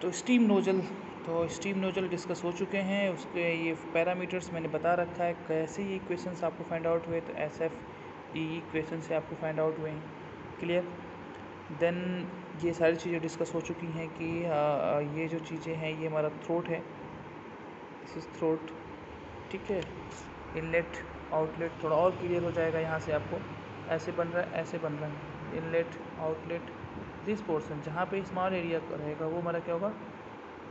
तो steam nozzle discuss हो चुके हैं, उसके ये पैरामीटर्स मैंने बता रखा है, कैसे ये इक्वेशंस आपको फाइंड आउट हुए, तो SF ई इक्वेशन से आपको फाइंड आउट हुए हैं। क्लियर। देन ये सारी चीज़ें डिस्कस हो चुकी हैं कि ये जो चीज़ें हैं ये हमारा थ्रोट है, दिस इज थ्रोट, ठीक है। इनलेट आउटलेट थोड़ा और क्लियर हो जाएगा, यहाँ से आपको ऐसे बन रहा है, ऐसे बन रहा है, इनलेट आउटलेट, दिस पोर्शन जहाँ पे स्मॉल एरिया रहेगा वो हमारा क्या होगा,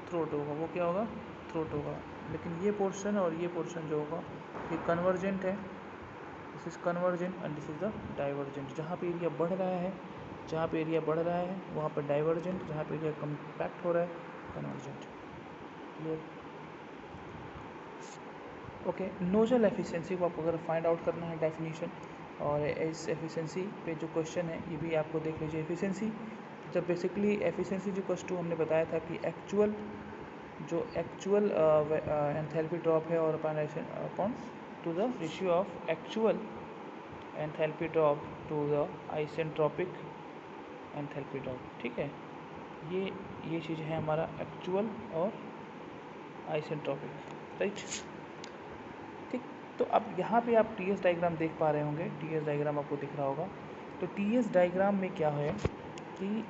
थ्रोट होगा, वो क्या होगा, थ्रोट होगा। लेकिन ये पोर्शन और ये पोर्शन जो होगा ये कन्वर्जेंट है, this is convergent and this is the divergent. जहाँ पे एरिया बढ़ रहा है, जहाँ पे एरिया बढ़ रहा है वहाँ पर डाइवर्जेंट, जहाँ पे एरिया कम्पैक्ट हो रहा है convergent. Clear. Okay, nozzle efficiency को आपको अगर फाइंड आउट करना है डेफिनेशन, और इस एफिशिएंसी पे जो क्वेश्चन है ये भी आपको देख लीजिए। एफिशिएंसी जब बेसिकली एफिशिएंसी जो क्वेश्चन हमने बताया था कि एक्चुअल एंथैल्पी ड्रॉप है और upon to the ratio of actual enthalpy drop to the isentropic enthalpy drop, ठीक है। ये चीज़ है हमारा एक्चुअल और आइसेंट्रोपिक, राइट। ठीक, तो अब यहाँ पे आप TS डायग्राम देख पा रहे होंगे, TS डायग्राम आपको दिख रहा होगा। तो TS डायग्राम में क्या है कि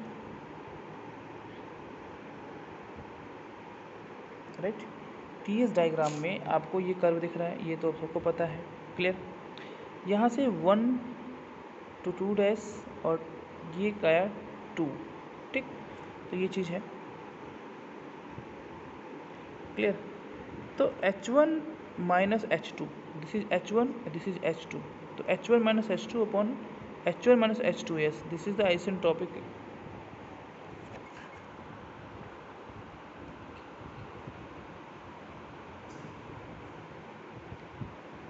राइट, TS डायग्राम में आपको ये कर्व दिख रहा है, ये तो सबको पता है। क्लियर। यहाँ से 1 to 2 डैश और ये गया 2, ठीक। तो ये चीज़ है। क्लियर। तो H1 minus H2, this is H1, this is H2, तो H1 minus H2 upon H1 minus H2s, this is the isentropic.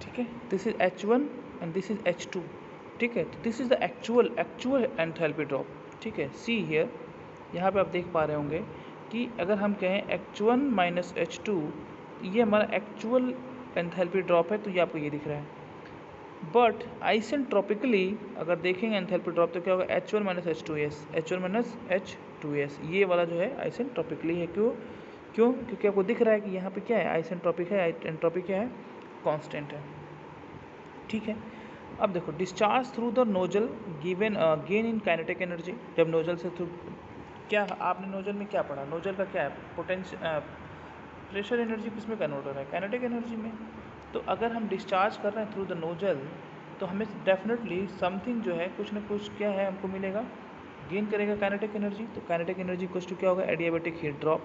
ठीक है, this is H1 and this is H2, ठीक है। तो this is the actual enthalpy drop, ठीक है। See here, यहाँ पे आप देख पा रहे होंगे कि अगर हम कहें H1 माइनस H2, ये हमारा एक्चुअल एंथैल्पी ड्रॉप है, तो ये आपको ये दिख रहा है। बट आइसेंट्रोपिकली अगर देखेंगे एंथैल्पी ड्रॉप तो क्या होगा, H1 minus H2s, H1 minus H2s, ये वाला जो है आइसेंट्रोपिकली है। क्यों क्योंकि आपको दिख रहा है कि यहाँ पे क्या है, आइसेंट्रोपिक है, एंट्रोपी क्या है, कांस्टेंट है, ठीक है। अब देखो, discharge through the nozzle given gain in kinetic energy, जब नोजल से थ्रू, क्या आपने नोजल में क्या पढ़ा, नोजल का क्या है, पोटेंशियल प्रेशर एनर्जी किसमें कन्वर्ट हो रहा है, काइनेटिक एनर्जी में। तो अगर हम डिस्चार्ज कर रहे हैं थ्रू द नोजल तो हमें डेफिनेटली समथिंग जो है, कुछ ना कुछ क्या है हमको मिलेगा, गेन करेगा काइनेटिक एनर्जी। तो काइनेटिक एनर्जी कुछ टू क्या होगा, एडियाबैटिक हीट ड्रॉप,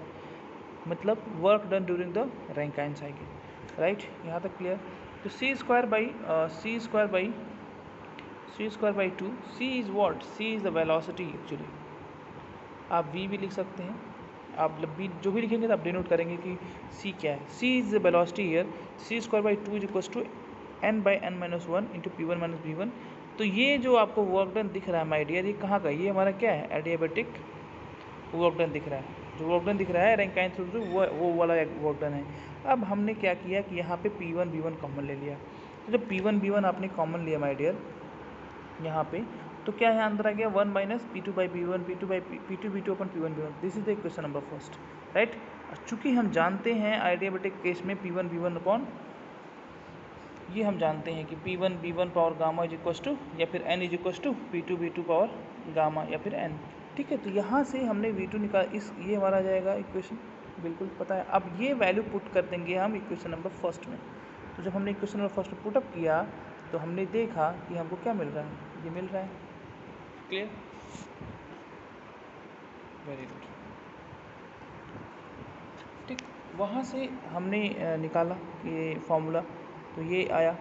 मतलब work done during the Rankine cycle, right. यहाँ तक क्लियर। तो C square by 2, C is what, C is the velocity actually. आप v भी लिख सकते हैं, आप भी जो भी लिखेंगे तो आप डिनोट करेंगे कि c क्या है। c is the velocity here, C square by 2 is equals to n by n minus 1 into P1 minus V1। तो ये जो आपको वर्क डन दिख रहा है माय डियर, ये कहाँ का, ये हमारा क्या है, एडियाबैटिक वर्क डन दिख रहा है। जो वर्क डन दिख रहा है रैंकाइन थ्रू वो वाला वर्क डन है। अब हमने क्या किया कि यहाँ पे P1 V1 कॉमन ले लिया। तो जब P1 V1 आपने कॉमन लिया माय डियर यहाँ पे, तो क्या है अंदर आ गया 1 minus P2 by B1, P2 B2 upon P1 B1, this is the equation number first, right. चूँकि हम जानते हैं आइडियाबैटिक केस में P1 B1 अपॉन, ये हम जानते हैं कि P1 B1 power gamma is equals to, या फिर n is equals to P2 B2 power gamma या फिर n, ठीक है। तो यहाँ से हमने V2 निकाल, इस ये हमारा आ जाएगा इक्वेशन, बिल्कुल पता है। अब ये वैल्यू पुट कर देंगे हम इक्वेशन नंबर फर्स्ट में। तो जब हमने इक्वेशन नंबर फर्स्ट पुटअप किया तो हमने देखा कि हमको क्या मिल रहा है, ये मिल रहा है। क्लियर, वेरी गुड, ठीक। वहाँ से हमने निकाला ये फार्मूला, तो ये आया,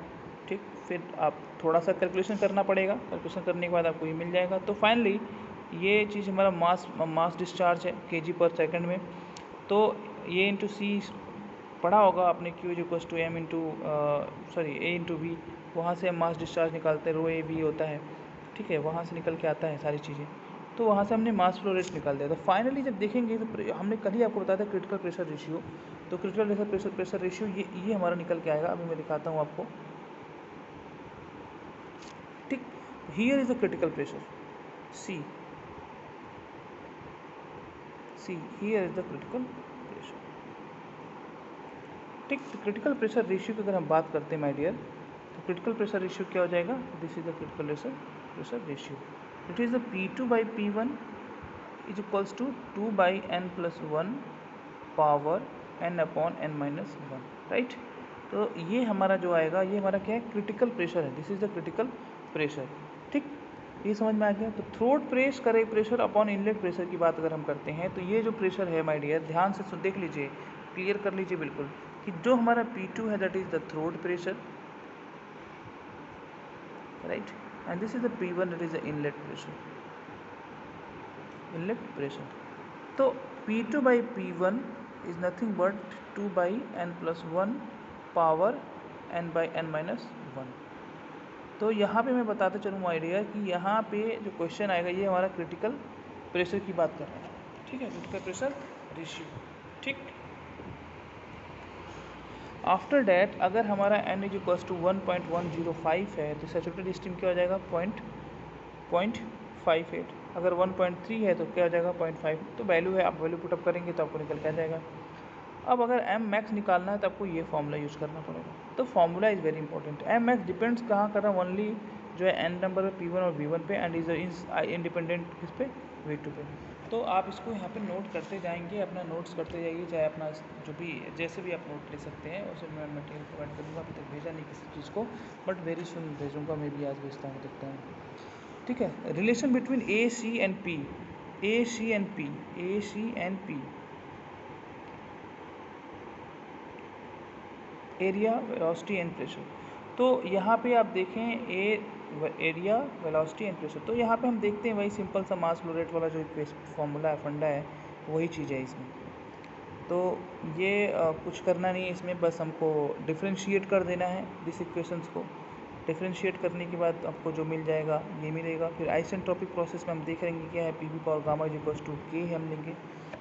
ठीक। फिर आप थोड़ा सा कैलकुलेशन करना पड़ेगा, कैलकुलेशन करने के बाद आपको ये मिल जाएगा। तो फाइनली ये चीज़ हमारा मास डिस्चार्ज है kg पर सेकंड में। तो ये इंटू सी पढ़ा होगा आपने, Q is equals to M into A into V, वहाँ से हम मास डिस्चार्ज निकालते हैं, रो ए वी होता है, ठीक है। वहाँ से निकल के आता है सारी चीज़ें। तो वहाँ से हमने मास फ्लो रेट निकाल दिया। तो फाइनली जब देखेंगे तो हमने कल ही आपको बताया था क्रिटिकल प्रेशर रेशियो, तो क्रिटिकल प्रेशर रेशियो ये हमारा निकल के आएगा। अभी मैं दिखाता हूँ आपको, ठीक। Here is the critical pressure, see see here is the critical pressure. ठीक, क्रिटिकल प्रेशर रेशियो की अगर हम बात करते हैं माय डियर, तो क्रिटिकल प्रेशर रेशियो क्या हो जाएगा, this is the critical pressure ratio, it is the P2/P1 is equals to 2/n+1 power n/n-1, right. तो ये हमारा जो आएगा, ये हमारा क्या है, क्रिटिकल प्रेशर है, this is the critical pressure. ठीक, ये समझ में आ गया। तो throat pressure upon inlet pressure की बात अगर हम करते हैं, तो ये जो प्रेशर है माय डियर, ध्यान से देख लीजिए, क्लियर कर लीजिए बिल्कुल, कि जो हमारा P2 है that is the throat pressure, right, and this is the P1 that is the inlet pressure. तो P2/P1 is nothing but 2/n+1 power n/n-1। तो यहाँ पे मैं बताते चलूँ माय डियर कि यहाँ पे जो क्वेश्चन आएगा, ये हमारा क्रिटिकल प्रेशर की बात कर रहा है, ठीक है, क्रिटिकल प्रेशर रेशियो। ठीक, आफ्टर डैट अगर हमारा n इज इक्वल्स टू 1.105 है, तो सैचुरेटेड स्टीम क्या हो जाएगा, 0.58। अगर 1.3 है तो क्या हो जाएगा, 0.5। तो वैल्यू है, आप वैल्यू पुटअप करेंगे तो आपको निकल के आ जाएगा। अब अगर एम मैक्स निकालना है तो आपको ये फॉर्मूला यूज़ करना पड़ेगा। तो formula is very important. M max depends कहाँ कर रहा है, ओनली जो है एन नंबर पे P1 और V1 पे, एंड इज इंडिपेंडेंट किस पे, V2 पे। तो आप इसको यहाँ पे नोट करते जाएंगे, अपना नोट्स करते जाइए, चाहे अपना जो भी जैसे भी आप नोट ले सकते हैं, उसे मैं मटेरियल प्रोवाइड करूँगा। अभी तक भेजा नहीं किसी चीज़ को, बट वेरी सुन भेजूँगा, मैं भी आज भेजता हूँ, देखते हैं। ठीक है, relation between A C and P, area, velocity and pressure. तो यहाँ पे आप देखें एरिया, वेलोसिटी एंड प्रेशर, तो यहाँ पे हम देखते हैं वही सिंपल सा मास फ्लो रेट वाला जो फॉर्मूला है, फंडा है, वही चीज़ है इसमें। तो ये कुछ करना नहीं है इसमें, बस हमको डिफ्रेंशिएट कर देना है दिस इक्वेशंस को। डिफ्रेंशिएट करने के बाद आपको जो मिल जाएगा ये मिलेगा। फिर आइसेंट्रोपिक प्रोसेस में हम देख लेंगे क्या है, P power gamma is equals to K हम लेंगे,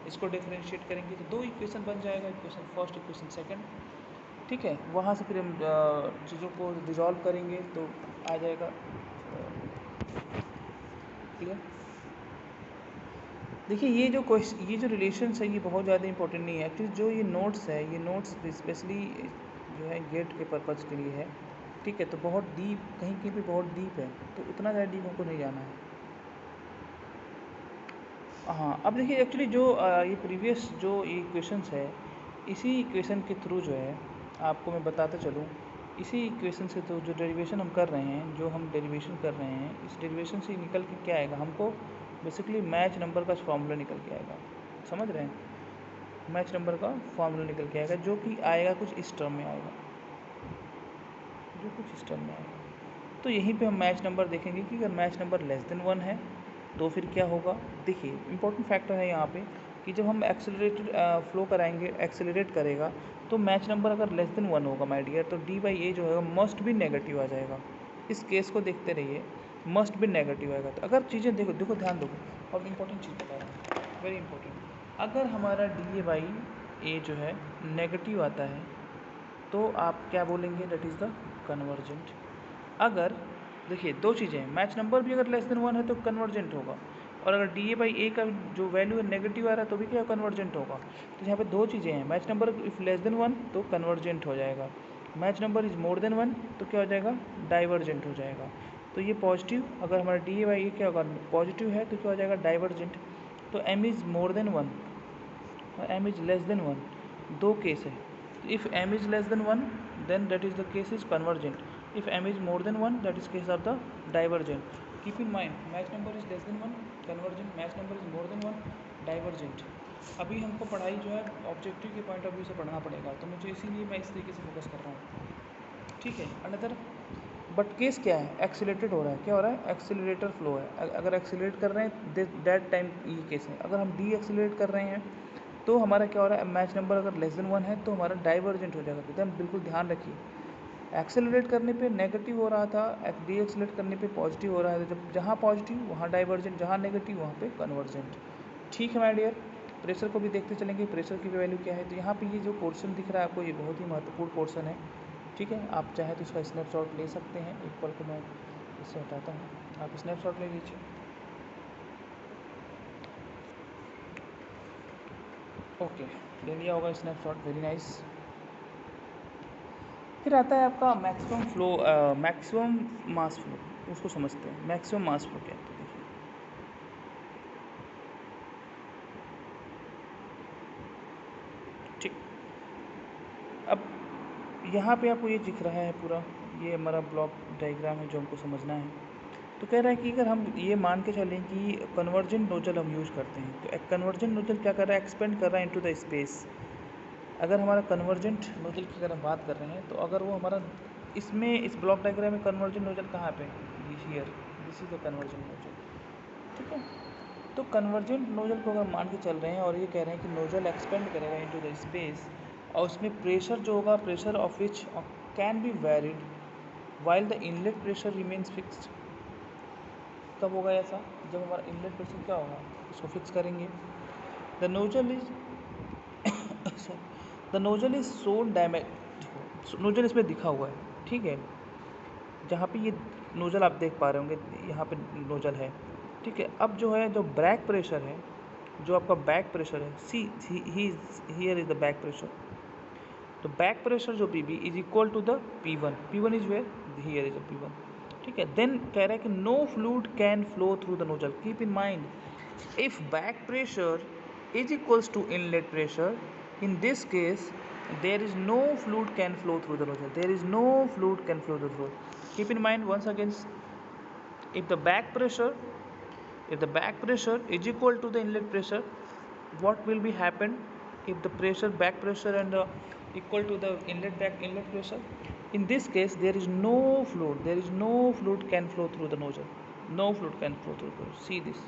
इसको डिफ्रेंशिएट करेंगे तो दो इक्वेशन बन जाएगा, इक्वेशन फर्स्ट, इक्वेशन सेकंड। ठीक है, वहाँ से फिर हम चीज़ों को रिजॉल्व करेंगे तो आ जाएगा क्लियर। देखिए ये जो रिलेशंस है ये बहुत ज़्यादा इंपॉर्टेंट नहीं है एक्चुअली। जो ये नोट्स है, ये नोट्स स्पेशली जो है गेट के पर्पज़ के लिए है, ठीक है। तो बहुत डीप, कहीं कहीं पे बहुत डीप है, तो उतना ज़्यादा डीप हमको नहीं जाना है। हाँ, अब देखिए एक्चुअली जो ये प्रीवियस जो इक्वेशंस है, इसी इक्वेशन के थ्रू जो है आपको मैं बताते चलूँ, इसी इक्वेशन से तो जो डेरिवेशन हम कर रहे हैं, जो हम डेरिवेशन कर रहे हैं, इस डेरिवेशन से निकल के क्या आएगा, हमको बेसिकली मैच नंबर का फॉर्मूला निकल के आएगा, समझ रहे हैं, मैच नंबर का फॉर्मूला निकल के आएगा, जो कि आएगा कुछ इस टर्म में आएगा, जो कुछ इस टर्म में आएगा। तो यहीं पे हम मैच नंबर देखेंगे कि अगर मैच नंबर लेस देन 1 है तो फिर क्या होगा। देखिए इंपॉर्टेंट फैक्टर है यहाँ पे कि जब हम एक्सेलरेटेड फ्लो कराएंगे, एक्सेलरेट करेगा, तो मैच नंबर अगर लेस देन 1 होगा माय डियर, तो D/A जो है मस्ट भी नेगेटिव आ जाएगा। इस केस को देखते रहिए, मस्ट भी नेगेटिव आएगा। तो अगर चीज़ें देखो ध्यान दो, और इंपॉर्टेंट चीज़ बता रहा हूँ, वेरी इंपॉर्टेंट, अगर हमारा DA/A जो है नेगेटिव आता है तो आप क्या बोलेंगे, दैट इज़ द कन्वर्जेंट। अगर देखिए दो चीज़ें हैं, मैच नंबर भी अगर लेस देन 1 है तो कन्वर्जेंट होगा, और अगर DA/A का जो वैल्यू है नेगेटिव आ रहा है तो भी क्या कन्वर्जेंट होगा। तो यहाँ पे दो चीज़ें हैं, match number if less than 1 तो कन्वर्जेंट हो जाएगा, match number is more than 1 तो क्या हो जाएगा, डाइवर्जेंट हो जाएगा। तो ये पॉजिटिव, अगर हमारा DA/A क्या होगा, पॉजिटिव है तो क्या हो जाएगा, डाइवर्जेंट। तो M इज़ मोर देन 1 और M इज़ लेस देन 1, दो केस है। If M is less than 1 then that is the case is convergent. If M is more than 1 that is case of the divergent. Keep in mind match number is less than 1 convergent, match number is more than 1 divergent. अभी हमको पढ़ाई जो है objective के point of view से पढ़ना पड़ेगा, तो मुझे इसीलिए मैं इस तरीके से फोकस कर रहा हूँ, ठीक है। अनदर बट केस क्या है, एक्सीलरेटेड हो रहा है, क्या हो रहा है, एक्सीलरेटर फ्लो है। अगर एक्सीलरेट कर रहे हैं दैट टाइम ये केस है। अगर हम डी एक्सीलरेट कर रहे हैं तो हमारा क्या हो रहा है, मैच नंबर अगर लेस देन 1 है तो हमारा डाइवर्जेंट हो जाएगा। एकदम बिल्कुल ध्यान रखिए, एक्सेलरेट करने पे नेगेटिव हो रहा था, डी एक्सेलरेट करने पे पॉजिटिव हो रहा है। जब जहाँ पॉजिटिव वहाँ डाइवर्जेंट, जहाँ नेगेटिव वहाँ पे कन्वर्जेंट। ठीक है माय डियर, प्रेशर को भी देखते चलेंगे, प्रेशर की वैल्यू क्या है। तो यहाँ पे ये जो पोर्शन दिख रहा है आपको, ये बहुत ही महत्वपूर्ण पोर्शन है, ठीक है। आप चाहे तो इसका स्नैपशॉट ले सकते हैं, एक पल को मैं इससे हटाता हूँ, आप स्नैपशॉट ले लीजिए। ओके, ले लिया होगा स्नैपशॉट, वेरी नाइस। फिर आता है आपका maximum flow, maximum mass flow, उसको समझते हैं। मैक्सिमम मास फ्लो क्या है, तो देखिए ठीक। अब यहाँ पे आपको ये दिख रहा है पूरा, ये हमारा ब्लॉक डायग्राम है जो हमको समझना है। तो कह रहा है कि अगर हम ये मान के चलें कि कन्वर्जेंट नोजल हम यूज़ करते हैं, तो एक कन्वर्जेंट नोजल क्या कर रहा है, एक्सपेंड कर रहा है इनटू द स्पेस। अगर हमारा कन्वर्जेंट नोजल की अगर हम बात कर रहे हैं, तो अगर वो हमारा इसमें इस ब्लॉक डायग्राम में कन्वर्जेंट नोजल कहाँ पे, here, this is the convergent nozzle, ठीक है। तो कन्वर्जेंट नोजल को अगर मान के चल रहे हैं और ये कह रहे हैं कि नोजल एक्सपेंड करेगा इनटू द स्पेस, और उसमें प्रेशर जो होगा, pressure of which can be varied while the inlet pressure remains fixed. कब होगा ऐसा, जब हमारा इनलेट प्रेशर क्या होगा, इसको फिक्स करेंगे। The nozzle is the nozzle is so damage, nozzle इसमें दिखा हुआ है, ठीक है। जहाँ पे ये नोजल आप देख पा रहे होंगे, यहाँ पे नोजल है, ठीक है। अब जो है, जो बैक प्रेशर है, जो आपका बैक प्रेशर है, see here is the back pressure. तो बैक प्रेशर जो P B is equal to the P1, P1 is where, here is a P1, ठीक है। देन कह रहा है कि no fluid can flow through the nozzle. Keep in mind, if back pressure is equals to inlet pressure, in this case there is no fluid can flow through the nozzle, there is no fluid can flow through the nozzle. Keep in mind once again, if the back pressure is equal to the inlet pressure, what will be happen if the pressure, back pressure, and equal to the inlet pressure? In this case there is no fluid can flow through the nozzle, no fluid can flow through the nozzle. See this,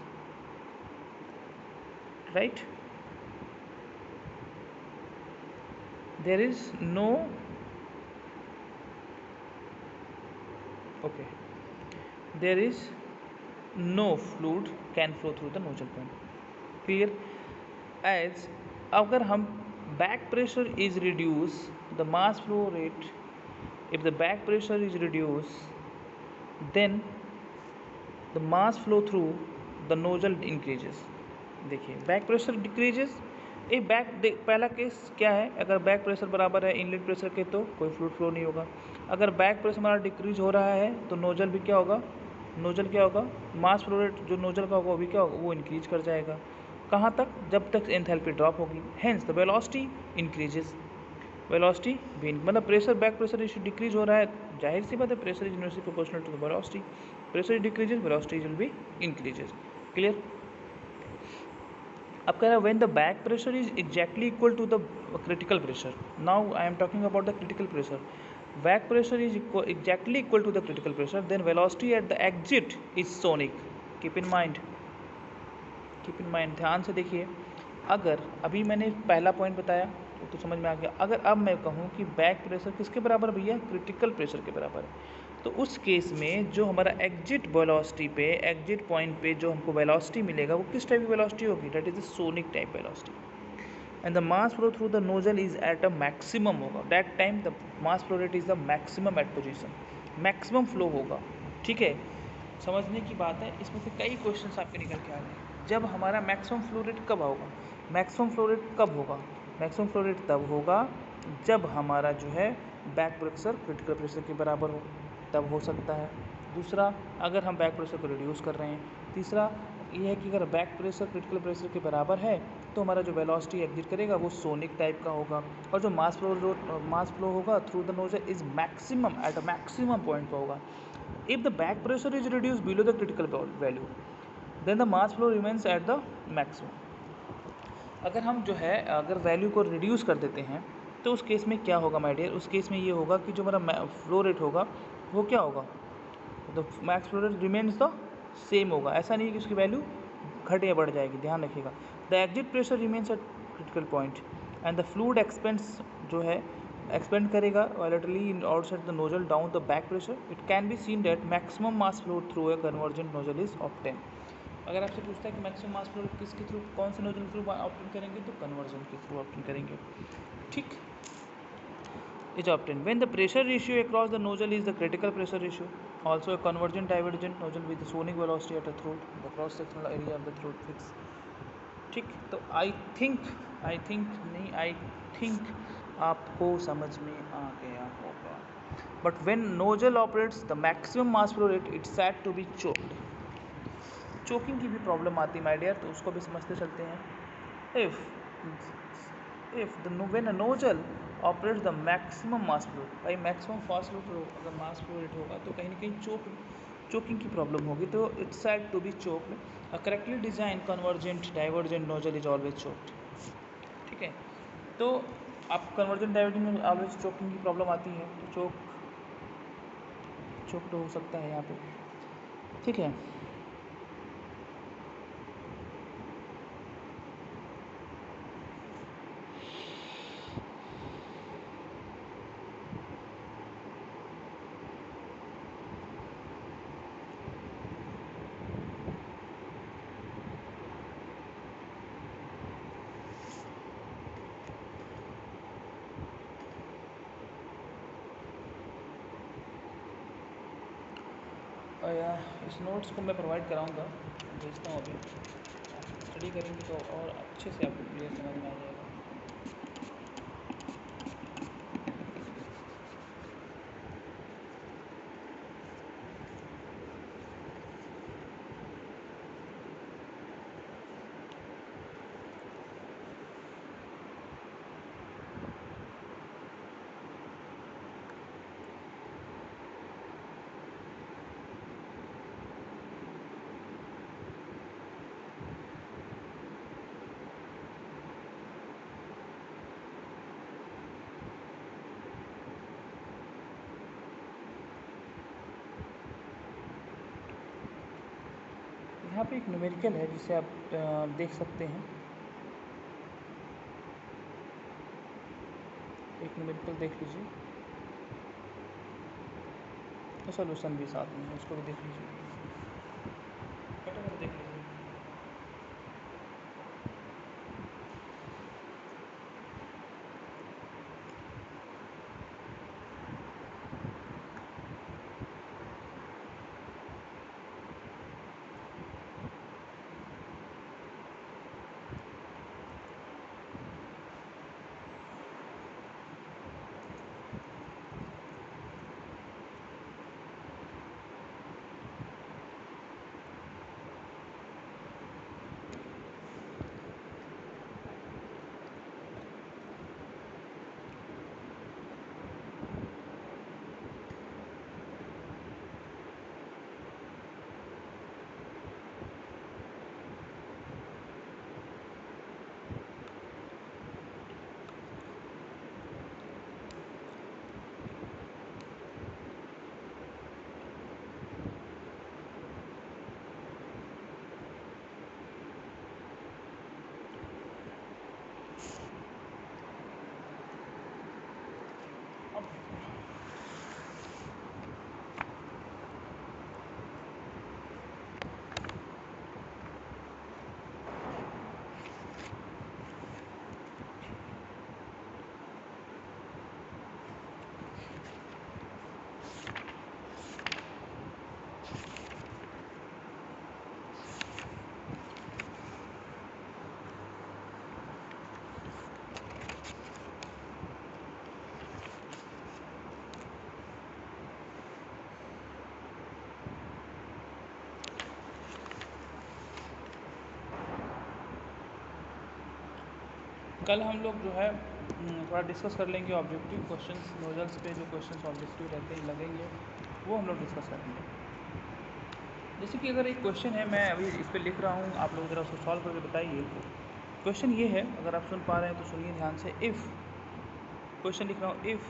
right? There is no, okay, there is no fluid can flow through the nozzle point. Clear? As अगर हम back pressure is reduced, the mass flow rate, if the back pressure is reduced, then the mass flow through the nozzle increases. देखिए, back pressure decreases, एक पहला case क्या है, अगर back pressure बराबर है इनलेट प्रेशर के तो कोई फ्लूइड फ्लो नहीं होगा। अगर बैक प्रेशर हमारा डिक्रीज हो रहा है तो नोजल भी क्या होगा, नोजल क्या होगा, मास फ्लो रेट जो नोजल का होगा वो भी क्या होगा, वो इंक्रीज कर जाएगा। कहाँ तक, जब तक एंथैल्पी ड्रॉप होगी, hence the velocity increases. Velocity भी, मतलब pressure, back pressure is decrease हो रहा है, जाहिर सी बात है pressure is inversely proportional to the velocity, pressure decreases, velocity will be increases. Clear? अब कह रहा है when the back pressure is exactly equal to the critical pressure, now I am talking about the critical pressure, back pressure is exactly equal to the critical pressure, then velocity at the exit is sonic. Keep in mind, keep in mind, ध्यान से देखिए। अगर अभी मैंने पहला point बताया तो समझ में आ गया। अगर अब मैं कहूँ कि बैक प्रेशर किसके बराबर भैया, क्रिटिकल प्रेशर के बराबर है, तो उस केस में जो हमारा एग्जिट वेलोसिटी पे, एग्जिट पॉइंट पे जो हमको वेलोसिटी मिलेगा वो किस टाइप की वेलोसिटी होगी, that is the sonic type velocity. And the mass flow through the nozzle is at a maximum होगा, that time the mass flow rate is the maximum at position, maximum flow होगा, ठीक है। समझने की बात है, इसमें से कई क्वेश्चन आपके निकल के आ रहे हैं। जब हमारा मैक्सिमम फ्लो रेट कब होगा, मैक्सिमम फ्लो रेट कब होगा, मैक्सिमम फ्लो रेट तब होगा जब हमारा जो है बैक प्रेशर क्रिटिकल प्रेशर के बराबर हो, तब हो सकता है। दूसरा, अगर हम बैक प्रेशर को रिड्यूस कर रहे हैं। तीसरा ये है कि अगर बैक प्रेशर क्रिटिकल प्रेशर के बराबर है तो हमारा जो वेलोसिटी एग्जिट करेगा वो सोनिक टाइप का होगा, और जो मास फ्लो होगा through the nozzle is maximum eight a maximum point पर होगा। If the back pressure is reduced below the critical value, then the mass flow remains at the maximum. अगर हम जो है, अगर वैल्यू को रिड्यूस कर देते हैं तो उस केस में क्या होगा माय डियर, उस केस में ये होगा कि जो हमारा फ्लो रेट होगा वो क्या होगा, the max flow rate remains the same होगा। ऐसा नहीं कि उसकी वैल्यू घट या बढ़ जाएगी, ध्यान रखिएगा। The exit pressure remains at critical point and the fluid expends जो है एक्सपेंड करेगा laterally in outside the nozzle down the back pressure. It can be seen that maximum mass flow through a convergent nozzle is obtained. अगर आपसे पूछता है कि maximum mass flow किसके through, कौन से नोजल के थ्रू ऑप्टेन करेंगे, तो कन्वर्जन के थ्रू ऑप्टेन करेंगे, ठीक। Is obtain when the pressure ratio across the nozzle is the critical pressure ratio, also a convergent divergent nozzle with sonic velocity at a throat, the cross sectional area of the throat fix, ठीक। तो I think I think नहीं, I think आपको समझ में आ गया होगा। But when nozzle operates the maximum mass flow rate it's said to be choked. Choking की भी प्रॉब्लम आती है माय डियर, तो उसको भी समझते चलते हैं। If the when a nozzle operates the maximum mass flow, भाई मैक्सिमम फास्ट फ्लो अगर मास फ्लो रेट होगा तो कहीं ना कहीं चोकिंग की प्रॉब्लम होगी, तो it's said to be choked. A correctly design convergent divergent nozzle is always choked. ठीक है, तो आप कन्वर्जेंट डाइवर्जेंट में ऑलवेज चोकिंग की प्रॉब्लम आती है, तो चोक्ड हो सकता है यहाँ पे। ठीक है, इस नोट्स को मैं प्रोवाइड कराऊंगा, भेजता हूँ अभी। स्टडी करेंगे तो और अच्छे से आपको क्लियर समझ में आ जाएगा। यहाँ पे एक न्यूमेरिकल है जिसे आप देख सकते हैं। एक न्यूमेरिकल देख लीजिए, तो सोल्यूशन भी साथ में है, उसको भी देख लीजिए, फटाफट देख लीजिए। कल हम लोग जो है थोड़ा डिस्कस कर लेंगे ऑब्जेक्टिव क्वेश्चंस, नोजल्स पे जो क्वेश्चंस ऑब्जेक्टिव रहते हैं लगेंगे, वो हम लोग डिस्कस करेंगे। जैसे कि अगर एक क्वेश्चन है, मैं अभी इस पर लिख रहा हूँ, आप लोग ज़रा उसको सॉल्व करके बताइए। क्वेश्चन ये है, अगर आप सुन पा रहे हैं तो सुनिए ध्यान से। इफ़, क्वेश्चन लिख रहा हूँ, if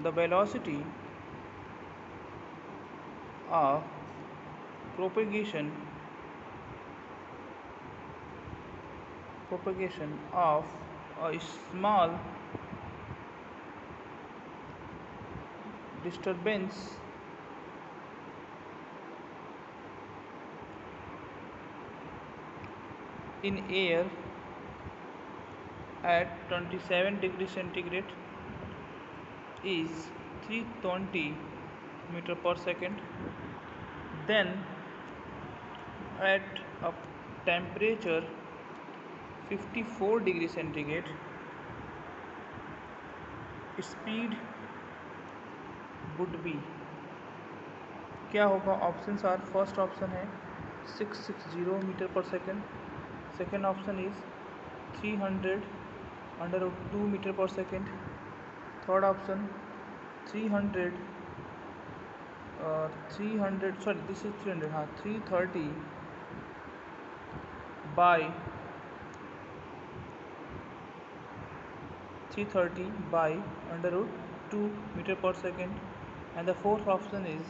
the velocity of propagation of a small disturbance in air at 27 degrees centigrade is 320 meter per second, then at a temperature 54 degree centigrade speed would be, क्या होगा? ऑप्शंस आर, फर्स्ट ऑप्शन है 660 metre पर second, second option is 300/2 metre पर second, third option 300 sorry this is 300, हाँ 330 by √2 meter per second, and the fourth option is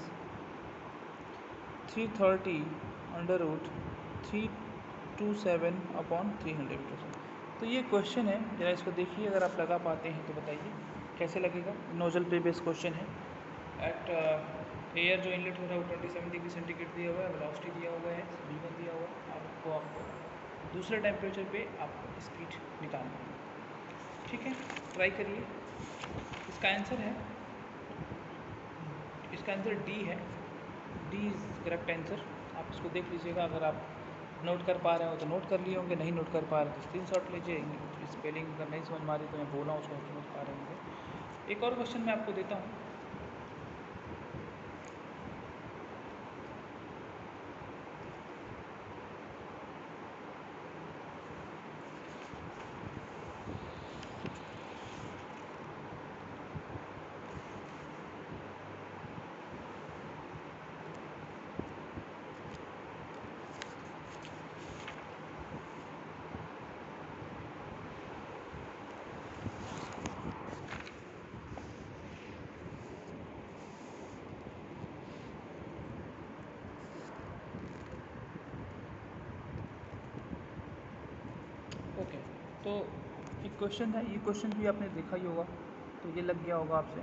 330/327/300 metre. तो ये question है, जरा इसको देखिए, अगर आप लगा पाते हैं तो बताइए कैसे लगेगा। नोजल पे बेस्ड क्वेश्चन है। एट एयर जो इनलेट हो रहा है वो 27 डिग्री सेंटीग्रेड दिया हुआ है, वेलोसिटी दिया हुआ है, v1 दिया हुआ है। आपको दूसरे टेम्परेचर पे आपको स्पीड निकालना है। ठीक है, ट्राई करिए। इसका आंसर डी है। D is correct answer. आप इसको देख लीजिएगा, अगर आप नोट कर पा रहे हो तो नोट कर लिए होंगे, नहीं नोट कर पा रहे तो स्क्रीनशॉट लीजिए। स्पेलिंग अगर नहीं समझ में आ रही तो मैं बोला उसको समझ पा रहे होंगे। एक और क्वेश्चन मैं आपको देता हूँ। ओके, तो एक क्वेश्चन है, ये क्वेश्चन भी आपने देखा ही होगा, तो ये लग गया होगा आपसे।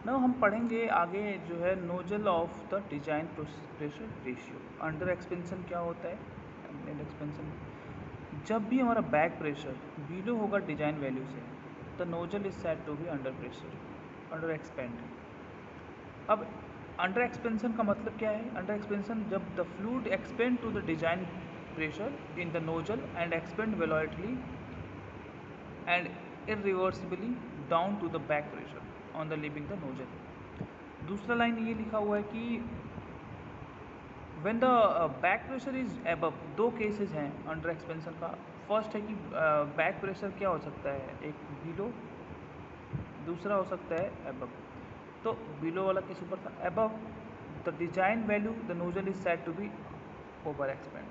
ना हम पढ़ेंगे आगे जो है nozzle of the design pressure ratio. Under expansion क्या होता है? अंडर एक्सपेंशन जब भी हमारा बैक प्रेशर बिलो होगा डिजाइन वैल्यू से, the nozzle is said to be under pressure, under expand. अब अंडर एक्सपेंशन का मतलब क्या है? अंडर एक्सपेंशन जब the fluid expand to the design pressure in the nozzle and expand velocity and irreversibly down to the back pressure on the leaving the nozzle। दूसरा line ये लिखा हुआ है कि when the back pressure is above, दो cases हैं under expansion का। First है कि बैक प्रेशर क्या हो सकता है? एक बिलो, दूसरा हो सकता है अबव। तो बिलो वाला किस ऊपर था? Above the design value the nozzle is said to be over expand.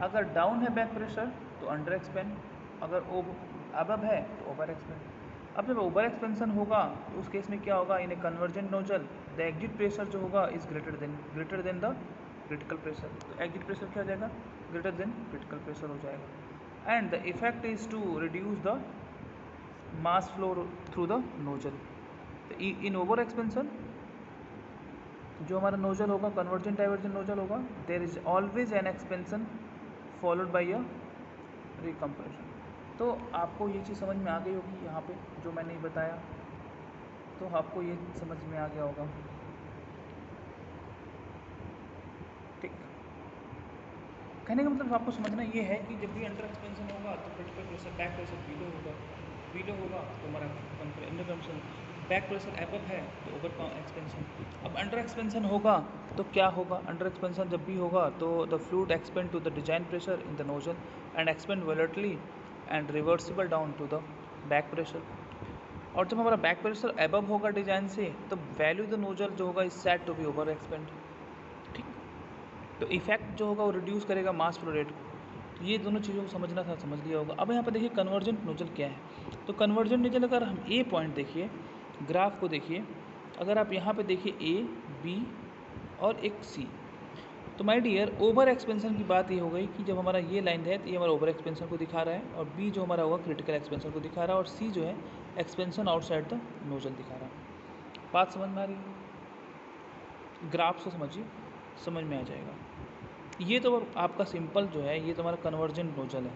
अगर डाउन है बैक प्रेशर तो अंडर एक्सपेंड, अगर अबव है तो ओवर एक्सपेंड। अब जब ओवर एक्सपेंशन होगा तो उस केस में क्या होगा? In a convergent nozzle the exit pressure जो होगा is greater than the critical pressure. तो एग्जिट प्रेशर क्या हो जाएगा? ग्रेटर देन क्रिटिकल प्रेशर हो जाएगा। And the effect is to reduce the mass flow through the nozzle. तो in over expansion जो हमारा नोजल होगा, कन्वर्जेंट डाइवर्जेंट नोजल होगा, there is always an expansion followed by a recompression. तो आपको ये चीज़ समझ में आ गई होगी यहाँ पे जो मैंने बताया, तो आपको ये समझ में आ गया होगा। ठीक, कहने का मतलब आपको समझना ये है कि जब भी अंडर एक्सपेंशन होगा तो critical pressure back pressure below होगा तो हमारा under expansion, back pressure above है तो ओवर एक्सपेंशन। अब अंडर एक्सपेंशन होगा तो क्या होगा? अंडर एक्सपेंशन जब भी होगा तो the fluid expand to the design pressure in the nozzle and expand volatilely and reversible down to the back pressure. और जब हमारा बैक प्रेशर एबव होगा डिजाइन से तो वैल्यू द नोजल जो होगा is said to be over expand. ठीक, तो इफेक्ट जो होगा वो रिड्यूस करेगा मास फ्लो रेट को। तो ये दोनों चीज़ों को समझना था, समझ लिया होगा। अब यहाँ पर देखिए कन्वर्जेंट नोजल क्या है। तो कन्वर्जेंट नोजल अगर हम ए पॉइंट देखिए, ग्राफ को देखिए, अगर आप यहाँ पे देखिए ए, बी और एक सी, तो माय डियर ओवर एक्सपेंशन की बात ये हो गई कि जब हमारा ये लाइन है तो ये हमारा ओवर एक्सपेंशन को दिखा रहा है, और बी जो हमारा होगा क्रिटिकल एक्सपेंशन को दिखा रहा है, और सी जो है एक्सपेंशन आउटसाइड द नोजल दिखा रहा है। बात समझ में आ रही है? ग्राफ से समझिए, समझ में आ जाएगा। ये तो आपका सिंपल जो है, ये तो हमारा कन्वर्जेंट नोजल है।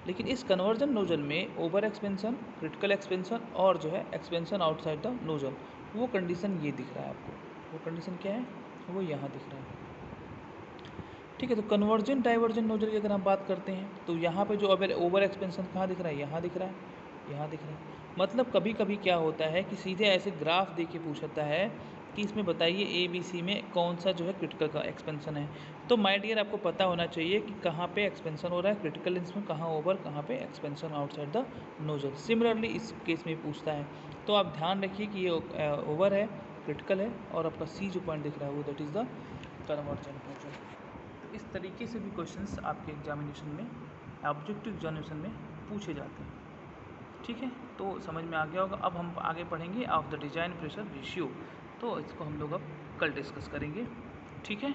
लेकिन इस कन्वर्जेंट नोजल में ओवर एक्सपेंशन, क्रिटिकल एक्सपेंशन और जो है एक्सपेंशन आउटसाइड द नोजल, वो कंडीशन ये दिख रहा है आपको। वो कंडीशन क्या है? वो यहाँ दिख रहा है। ठीक है। तो कन्वर्जेंट डाइवर्जेंट नोजल की अगर हम बात करते हैं तो यहाँ पे जो ओवर एक्सपेंशन कहाँ दिख रहा है, यहाँ दिख रहा है, यहाँ दिख रहा है। मतलब कभी कभी क्या होता है कि सीधे ऐसे ग्राफ दे के पूछता है कि इसमें बताइए ए बी सी में कौन सा जो है क्रिटिकल का एक्सपेंशन है। तो माय डियर आपको पता होना चाहिए कि कहाँ पे एक्सपेंशन हो रहा है क्रिटिकल लेंस में, कहाँ ओवर, कहाँ पे expansion outside the nozzle. Similarly इस केस में पूछता है, तो आप ध्यान रखिए कि ये ओवर है, क्रिटिकल है, और आपका सी जो पॉइंट दिख रहा है वो that is the convergent nozzle. तो इस तरीके से भी क्वेश्चंस आपके एग्जामिनेशन में, ऑब्जेक्टिव एग्जामिनेशन में पूछे जाते हैं। ठीक है, तो समझ में आ गया होगा। अब हम आगे पढ़ेंगे of the design pressure ratio, तो इसको हम लोग अब कल डिस्कस करेंगे। ठीक है।